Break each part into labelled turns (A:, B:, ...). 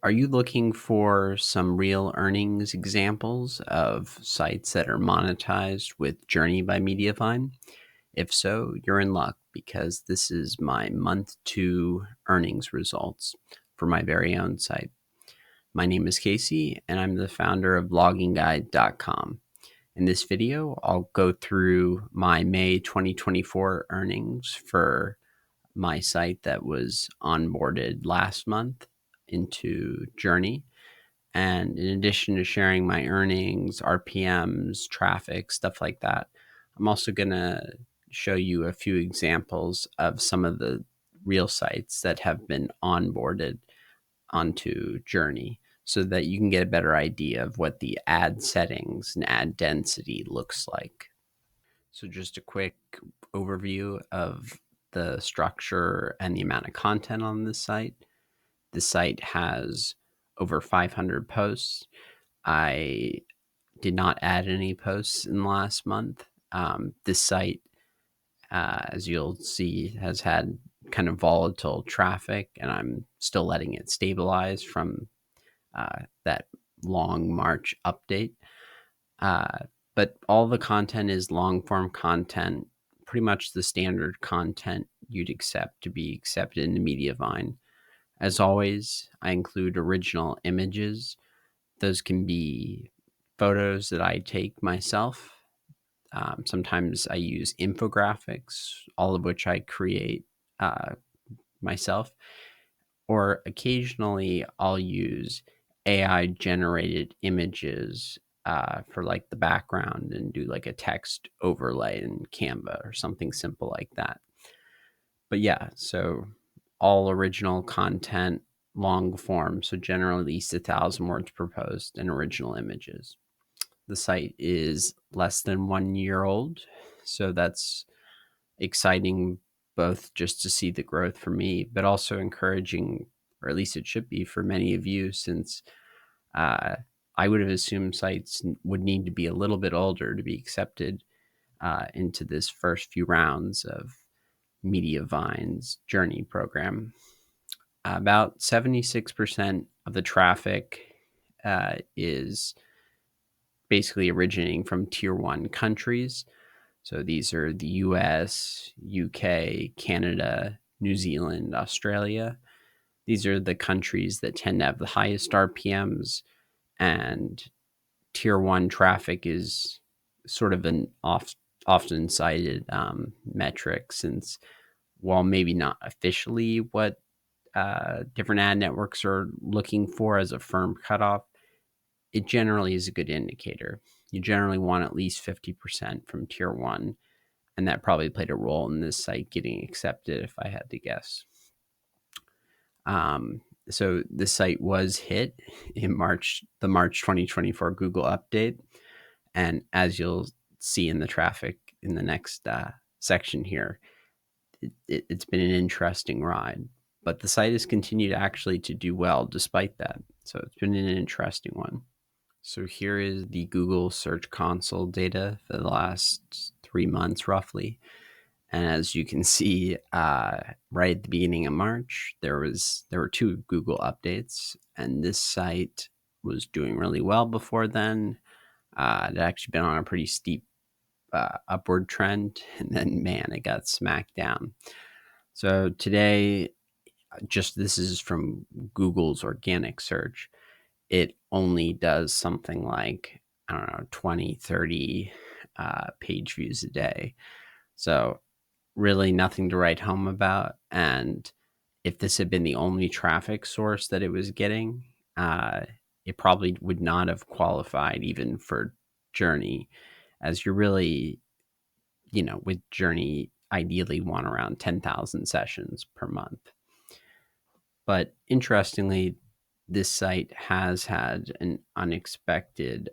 A: Are you looking for some real earnings examples of sites that are monetized with Journey by Mediavine? If so, you're in luck because this is my month 2 earnings results for my very own site. My name is Casey and I'm the founder of bloggingguide.com. In this video, I'll go through my May 2024 earnings for my site that was onboarded last month into Journey. And in addition to sharing my earnings, RPMs, traffic, stuff like that, I'm also going to show you a few examples of some of the real sites that have been onboarded onto Journey so that you can get a better idea of what the ad settings and ad density looks like. So just a quick overview of the structure and the amount of content on this site. The site has over 500 posts. I did not add any posts in the last month. This site, as you'll see, has had kind of volatile traffic, and I'm still letting it stabilize from that long March update. But all the content is long form content, pretty much the standard content you'd accept to be accepted in the Mediavine. As always, I include original images. Those can be photos that I take myself. Sometimes I use infographics, all of which I create myself. Or occasionally I'll use AI generated images for like the background and do like a text overlay in Canva or something simple like that. But yeah, so all original content, long form, so generally at least 1,000 words per post, and original images. The site is less than 1 year old, so that's exciting, both just to see the growth for me, but also encouraging, or at least it should be for many of you, since uh, I would have assumed sites would need to be a little bit older to be accepted into this first few rounds of Mediavine's Journey program. About 76% of the traffic is basically originating from tier 1 countries. So these are the US, UK, Canada, New Zealand, Australia. These are the countries that tend to have the highest RPMs, and tier 1 traffic is sort of an often cited metric, since while maybe not officially what different ad networks are looking for as a firm cutoff, it generally is a good indicator. You generally want at least 50% from tier 1, and that probably played a role in this site getting accepted, if I had to guess. So this site was hit in the March 2024 Google update, and as you'll see in the traffic in the next section here, it's been an interesting ride. But the site has continued actually to do well despite that. So it's been an interesting one. So here is the Google Search Console data for the last 3 months roughly. And as you can see, right at the beginning of March, there were 2 Google updates, and this site was doing really well before then. It had actually been on a pretty steep upward trend, and then man, it got smacked down. So today, this is from Google's organic search. It only does something like, I don't know, 20, 30 page views a day. So really nothing to write home about. And if this had been the only traffic source that it was getting, it probably would not have qualified even for Journey, as you're really, with Journey, ideally want around 10,000 sessions per month. But interestingly, this site has had an unexpected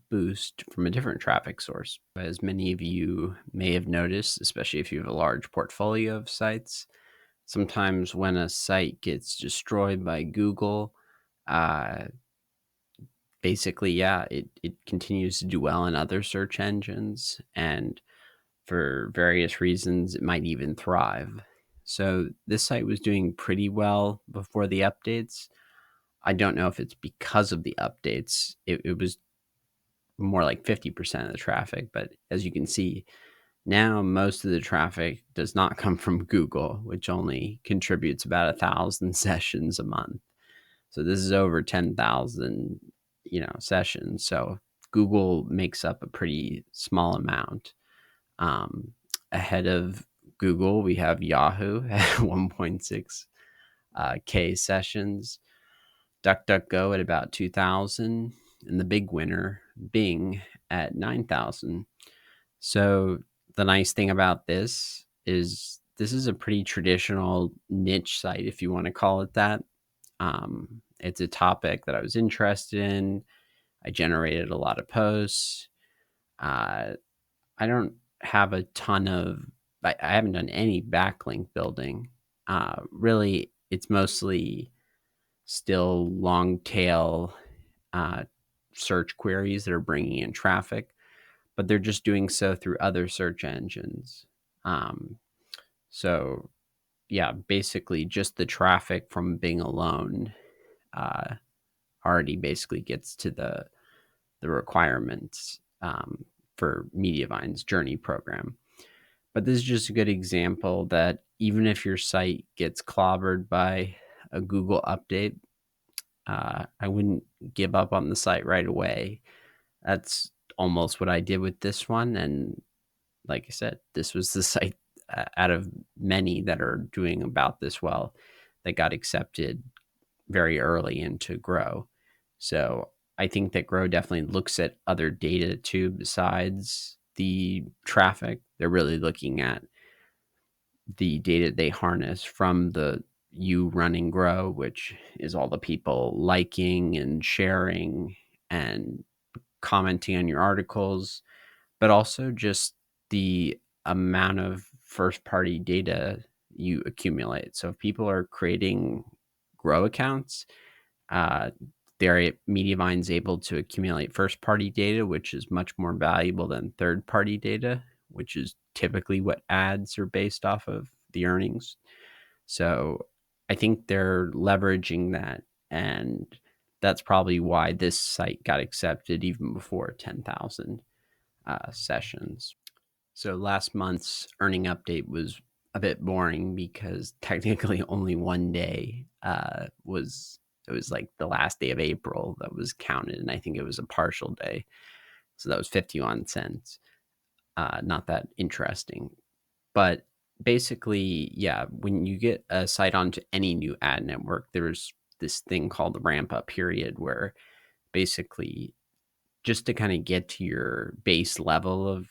A: boost from a different traffic source. As many of you may have noticed, especially if you have a large portfolio of sites, sometimes when a site gets destroyed by Google, uh, basically, yeah, it continues to do well in other search engines, and for various reasons, it might even thrive. So this site was doing pretty well before the updates. I don't know if it's because of the updates. It was more like 50% of the traffic, but as you can see, now most of the traffic does not come from Google, which only contributes about 1,000 sessions a month. So this is over 10,000, sessions. So Google makes up a pretty small amount. Um, Ahead of Google, we have Yahoo at 1.6 K sessions, DuckDuckGo at about 2,000, and the big winner, Bing, at 9,000. So the nice thing about this is a pretty traditional niche site, if you want to call it that. It's a topic that I was interested in. I generated a lot of posts. Uh, I don't have a ton of, I haven't done any backlink building. Really, it's mostly still long tail uh, search queries that are bringing in traffic, but they're just doing so through other search engines. Um, so, yeah, basically just the traffic from Bing alone uh, already basically gets to the requirements for Mediavine's Journey program. But this is just a good example that even if your site gets clobbered by a Google update, I wouldn't give up on the site right away. That's almost what I did with this one. And like I said, this was the site out of many that are doing about this well that got accepted very early into Grow. So I think that Grow definitely looks at other data too besides the traffic. They're really looking at the data they harness from the you running Grow, which is all the people liking and sharing and commenting on your articles, but also just the amount of first party data you accumulate. So if people are creating Grow accounts, uh, Mediavine's able to accumulate first party data, which is much more valuable than third party data, which is typically what ads are based off of the earnings. So I think they're leveraging that. And that's probably why this site got accepted even before 10,000 sessions. So last month's earning update was a bit boring because technically only one day it was like the last day of April that was counted, and I think it was a partial day. So that was 51 cents. Not that interesting. But basically, yeah, when you get a site onto any new ad network, there's this thing called the ramp up period where basically just to kind of get to your base level of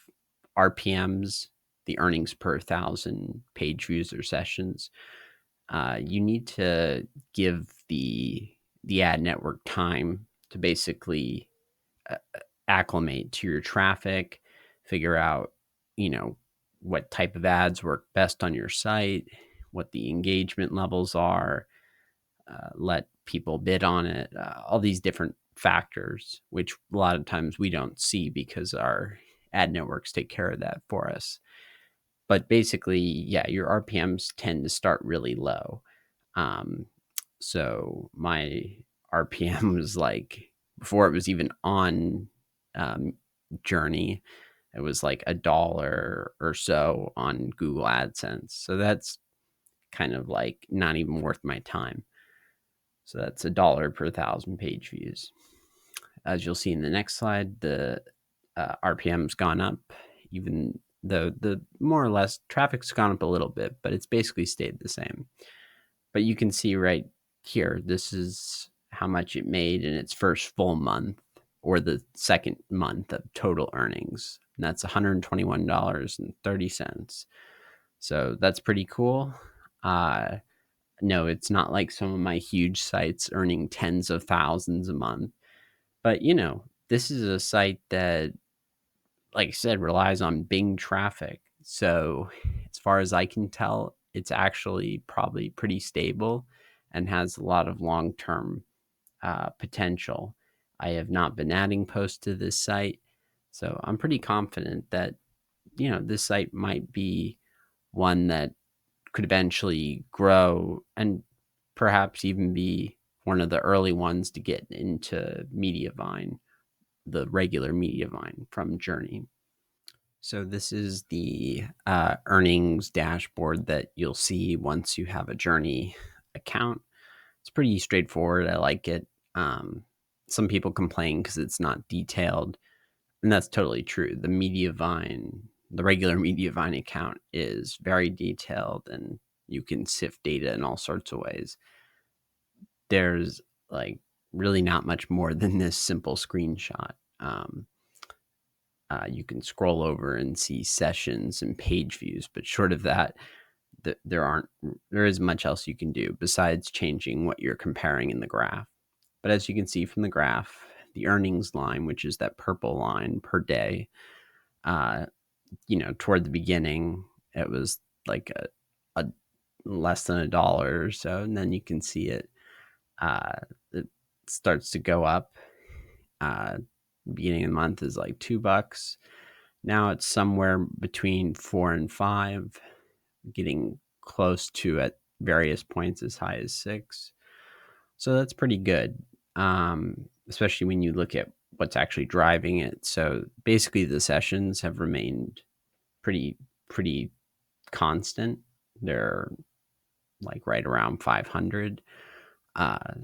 A: RPMs, the earnings per thousand page views or sessions, you need to give the ad network time to basically uh, acclimate to your traffic, figure out, you know, what type of ads work best on your site, what the engagement levels are, let people bid on it, all these different factors, which a lot of times we don't see because our ad networks take care of that for us. But basically, yeah, your RPMs tend to start really low. Um, so my RPM was like, before it was even on um, Journey, it was like $1 or so on Google AdSense. So that's kind of like not even worth my time. So that's $1 per thousand page views. As you'll see in the next slide, the RPM's gone up, even though the more or less traffic's gone up a little bit, but it's basically stayed the same. But you can see right here, this is how much it made in its first full month or the second month of total earnings. And that's $121.30. So that's pretty cool. No, it's not like some of my huge sites earning tens of thousands a month. But, this is a site that, like I said, relies on Bing traffic. So, as far as I can tell, it's actually probably pretty stable and has a lot of long term potential. I have not been adding posts to this site. So, I'm pretty confident that, this site might be one that could eventually grow and perhaps even be one of the early ones to get into Mediavine, the regular Mediavine from Journey. So this is the earnings dashboard that you'll see once you have a Journey account. It's pretty straightforward. I like it. Some people complain because it's not detailed, and that's totally true. The regular Mediavine account is very detailed, and you can sift data in all sorts of ways. There's like really not much more than this simple screenshot. You can scroll over and see sessions and page views, but short of that, there is much else you can do besides changing what you're comparing in the graph. But as you can see from the graph, the earnings line, which is that purple line per day, toward the beginning, it was like a less than $1 or so, and then you can see it starts to go up. Beginning of the month is like $2. Now it's somewhere between 4 and 5, getting close to at various points as high as 6. So that's pretty good, especially when you look at what's actually driving it. So basically, the sessions have remained pretty constant. They're like right around 500.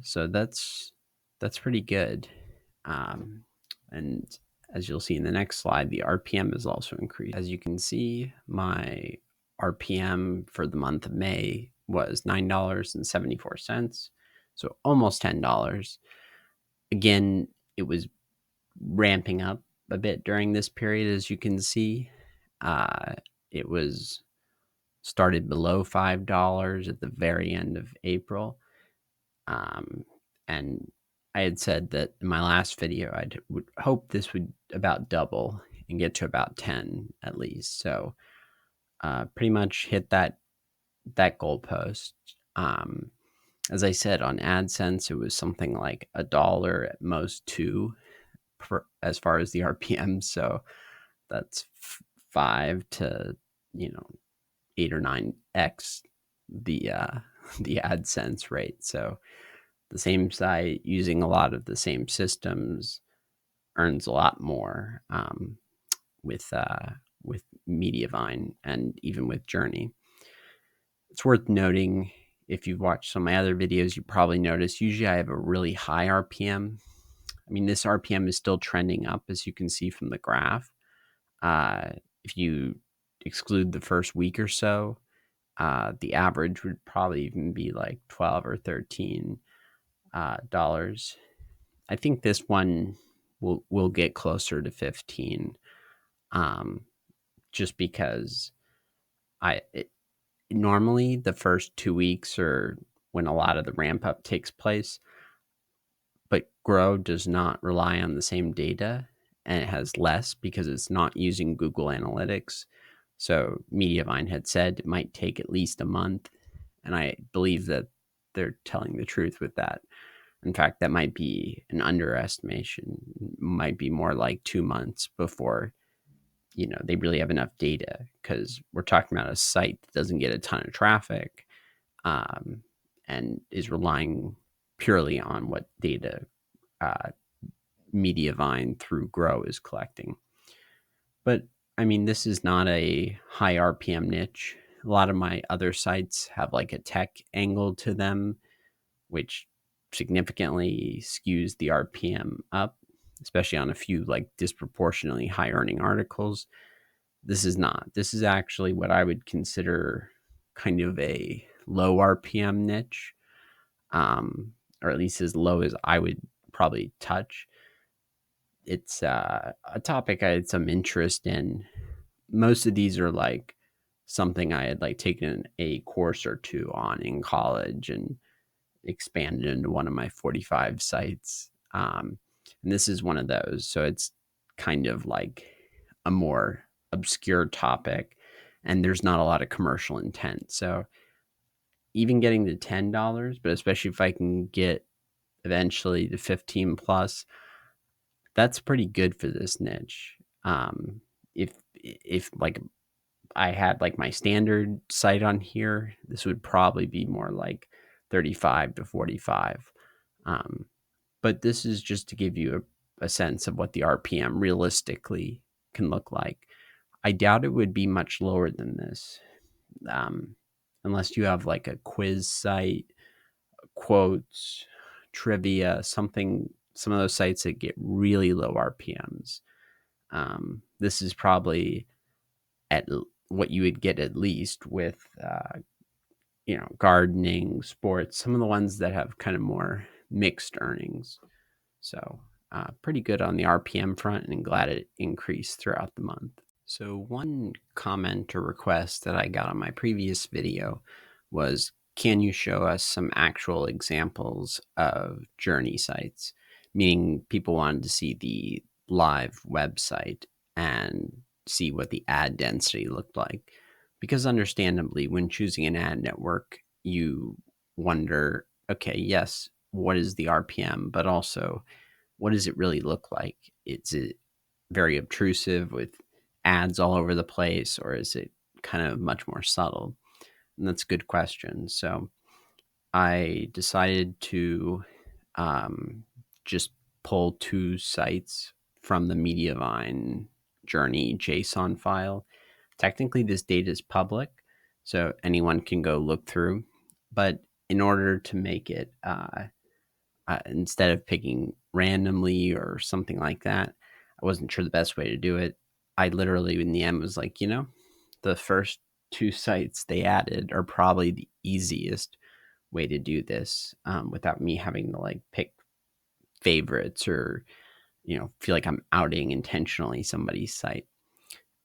A: So that's pretty good. And as you'll see in the next slide, the RPM is also increased. As you can see, my RPM for the month of May was $9.74, so almost $10. Again, it was ramping up a bit during this period, as you can see. It was started below $5 at the very end of April. And I had said that in my last video, I would hope this would about double and get to about 10 at least. So pretty much hit that goalpost. As I said, on AdSense, it was something like $1 at most, 2 as far as the RPM. So that's 5 to 8 or 9x the AdSense rate. So the same site using a lot of the same systems earns a lot more with Mediavine and even with Journey. It's worth noting, if you've watched some of my other videos, you probably noticed usually I have a really high RPM. I mean, this RPM is still trending up, as you can see from the graph. If you exclude the first week or so, the average would probably even be like 12 or 13 dollars. I think this one will get closer to 15, just because normally the first 2 weeks are when a lot of the ramp up takes place, but Grow does not rely on the same data, and it has less because it's not using Google Analytics. So Mediavine had said it might take at least a month, and I believe that they're telling the truth with that. In fact, that might be an underestimation. It might be more like 2 months before they really have enough data, because we're talking about a site that doesn't get a ton of traffic, and is relying purely on what data Mediavine through Grow is collecting. But I mean, this is not a high RPM niche. A lot of my other sites have like a tech angle to them, which significantly skews the RPM up, especially on a few like disproportionately high earning articles. This is not. This is actually what I would consider kind of a low RPM niche, or at least as low as I would probably touch. It's a topic I had some interest in. Most of these are like something I had like taken a course or two on in college and expanded into one of my 45 sites. And this is one of those. So it's kind of like a more obscure topic, and there's not a lot of commercial intent. So even getting to $10, but especially if I can get eventually to 15 plus, that's pretty good for this niche. If like I had like my standard site on here, this would probably be more like 35 to 45. But this is just to give you a sense of what the RPM realistically can look like. I doubt it would be much lower than this, unless you have like a quiz site, quotes, trivia, something, some of those sites that get really low RPMs. This is probably at what you would get at least with, gardening, sports, some of the ones that have kind of more mixed earnings. So pretty good on the RPM front, and glad it increased throughout the month. So one comment or request that I got on my previous video was, can you show us some actual examples of journey sites? Meaning people wanted to see the live website and see what the ad density looked like. Because understandably, when choosing an ad network, you wonder, okay, yes, what is the RPM, but also what does it really look like? Is it very obtrusive with ads all over the place, or is it kind of much more subtle? And that's a good question. So I decided to just pull two sites from the Mediavine journey JSON file. Technically, this data is public, so anyone can go look through. But in order to make it, instead of picking randomly or something like that, I wasn't sure the best way to do it. I literally, in the end, was like, the first two sites they added are probably the easiest way to do this, without me having to like pick favorites or, feel like I'm outing intentionally somebody's site.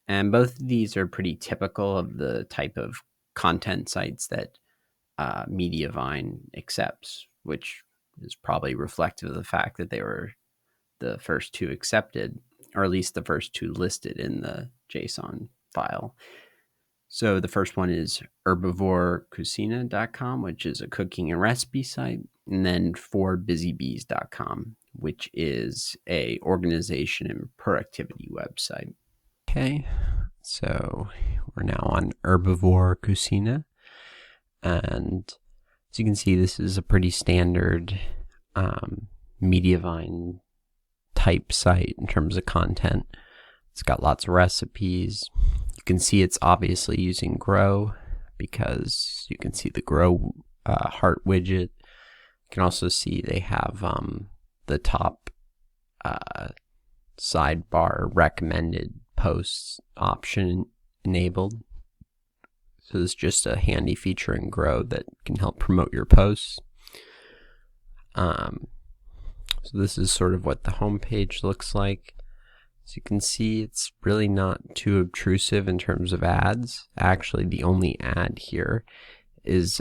A: And both of these are pretty typical of the type of content sites that Mediavine accepts, which is probably reflective of the fact that they were the first two accepted, or at least the first two listed in the JSON file. So the first one is herbivorecucina.com, which is a cooking and recipe site, and then forbusybees.com, which is a organization and productivity website. Okay, so we're now on Herbivore Cucina, and as you can see, this is a pretty standard Mediavine type site in terms of content. It's got lots of recipes. You can see it's obviously using Grow because you can see the Grow heart widget. You can also see they have the top sidebar recommended posts option enabled. So this is just a handy feature in Grow that can help promote your posts. So this is sort of what the homepage looks like. So you can see it's really not too obtrusive in terms of ads. Actually, the only ad here is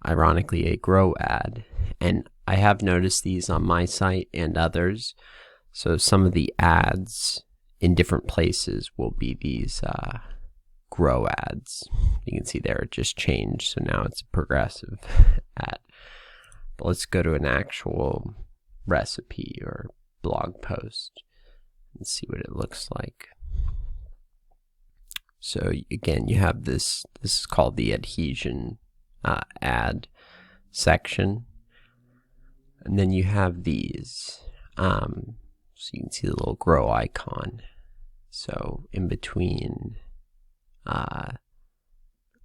A: ironically a Grow ad. And I have noticed these on my site and others. So some of the ads in different places will be these Grow ads. You can see there it just changed. So now it's a progressive ad. But let's go to an actual recipe or blog post and see what it looks like. So again, you have this is called the adhesion ad section. And then you have these. So you can see the little Grow icon. So in between,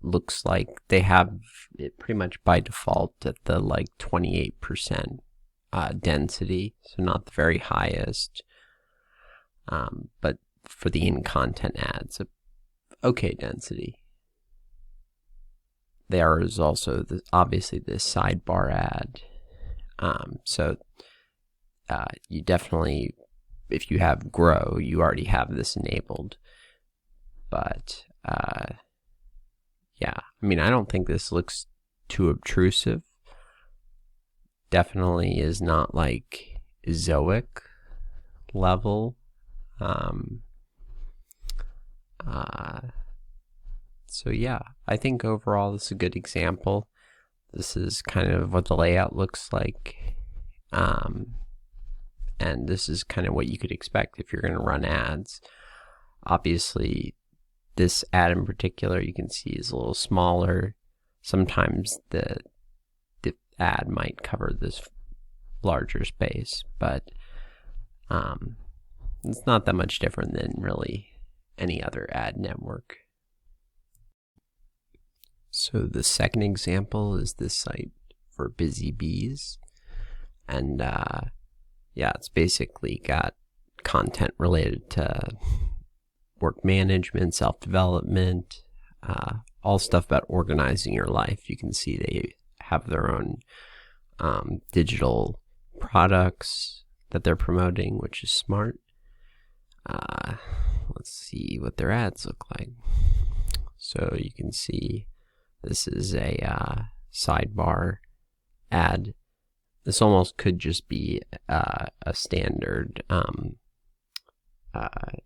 A: looks like they have it pretty much by default at the like 28% density, so not the very highest, but for the in-content ads, okay density. There is also obviously this sidebar ad, so you definitely, if you have Grow, you already have this enabled. But yeah, I mean, I don't think this looks too obtrusive. Definitely is not like Zoic level. So yeah, I think overall this is a good example. This is kind of what the layout looks like. And this is kind of what you could expect if you're going to run ads. Obviously, this ad in particular, you can see is a little smaller. Sometimes the ad might cover this larger space, but it's not that much different than really any other ad network. So the second example is this site for busy bees, and yeah, it's basically got content related to work management, self-development, all stuff about organizing your life. You can see they have their own digital products that they're promoting, which is smart. Let's see what their ads look like. So you can see this is a sidebar ad. This almost could just be a standard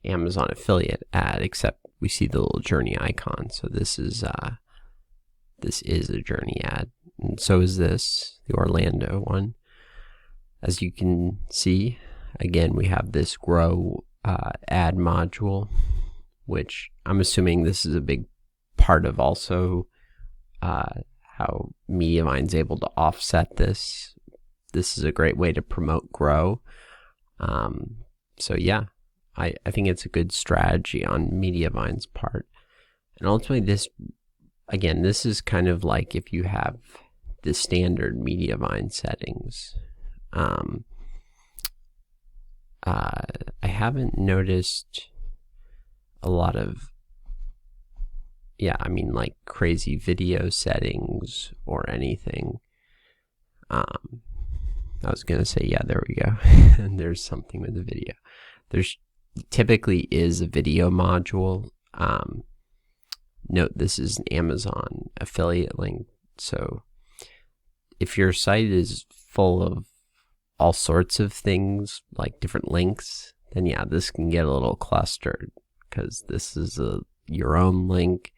A: Amazon affiliate ad, except we see the little journey icon. So this is a journey ad, and so is this, the Orlando one. As you can see, again, we have this grow ad module, which I'm assuming this is a big part of also how Mediavine's able to offset this. This is a great way to promote grow. So yeah, I think it's a good strategy on Mediavine's part. And ultimately this is kind of like if you have the standard Mediavine settings. I haven't noticed a lot of, like crazy video settings or anything. I was gonna say, yeah, there we go. And there's something with the video. There's typically is a video module. Note this is an Amazon affiliate link. So if your site is full of all sorts of things, like different links, then yeah, this can get a little clustered, because this is your own link.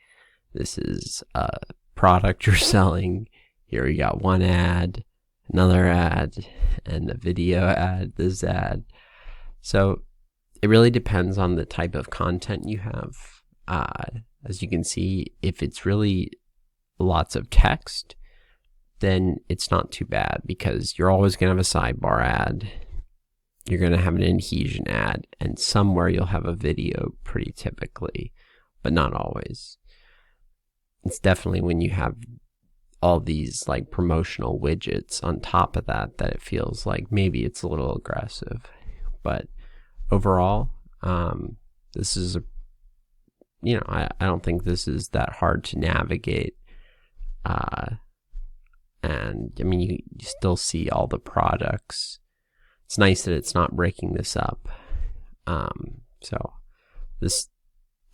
A: This is a product you're selling. Here we got one ad, another ad, and a video ad, this ad. So it really depends on the type of content you have. As you can see, if it's really lots of text, then it's not too bad, because you're always going to have a sidebar ad. You're going to have an adhesion ad, and somewhere you'll have a video pretty typically, but not always. It's definitely when you have all these like promotional widgets on top of that it feels like maybe it's a little aggressive. But overall, this is I don't think this is that hard to navigate. And I mean, you still see all the products. It's nice that it's not breaking this up. So this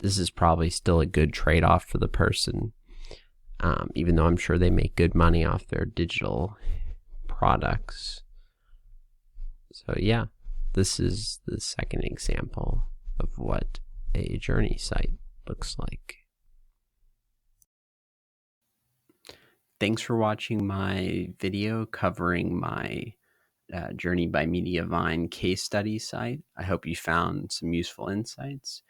A: is probably still a good trade-off for the person, even though I'm sure they make good money off their digital products. So yeah, this is the second example of what a journey site looks like. Thanks for watching my video covering my Journey by Mediavine case study site. I hope you found some useful insights,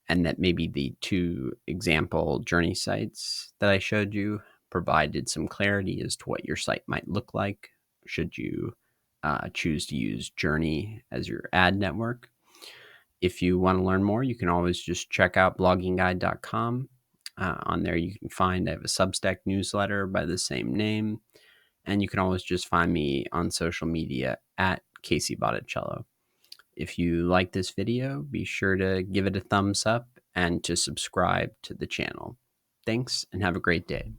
A: and that maybe the two example journey sites that I showed you provided some clarity as to what your site might look like should you choose to use Journey as your ad network. If you want to learn more, you can always just check out bloggingguide.com. On there you can find I have a Substack newsletter by the same name, and you can always just find me on social media at Casey Botticello. If you like this video, be sure to give it a thumbs up and to subscribe to the channel. Thanks, and have a great day.